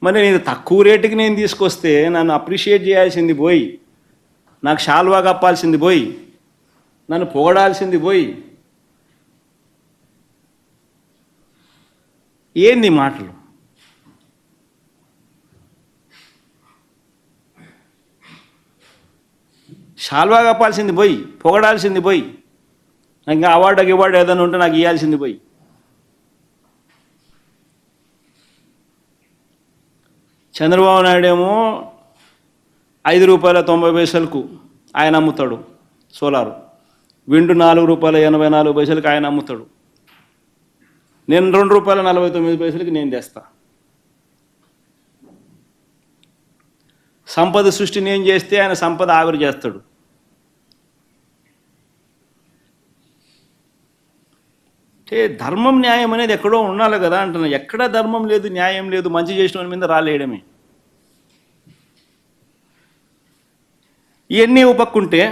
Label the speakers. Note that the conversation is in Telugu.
Speaker 1: మరి నేను తక్కువ రేటుకి నేను తీసుకొస్తే నన్ను అప్రిషియేట్ చేయాల్సింది పోయి, నాకు శాల్వా కప్పాల్సింది పోయి, నన్ను పొగడాల్సింది పోయి, ఏంది మాటలు? శాల్వా కప్పాల్సింది పోయి, పొగడాల్సింది పోయి, నాకు ఇంకా అవార్డు ఏదైనా ఉంటే నాకు ఇవ్వాల్సింది పోయి. చంద్రబాబు నాయుడు ఏమో ₹5.90 ఆయన అమ్ముతాడు సోలారు, విండు ₹4.84 ఆయన అమ్ముతాడు. నేను ₹2.49 నేను తెస్తా. సంపద సృష్టి నేను చేస్తే ఆయన సంపద ఆవిరి చేస్తాడు. అంటే ధర్మం న్యాయం అనేది ఎక్కడో ఉండాలి కదా అంటున్నా. ఎక్కడా ధర్మం లేదు, న్యాయం లేదు, మంచి చేసిన వాడి మీద రాలేయడమే. ఇవన్నీ ఉపక్కుంటే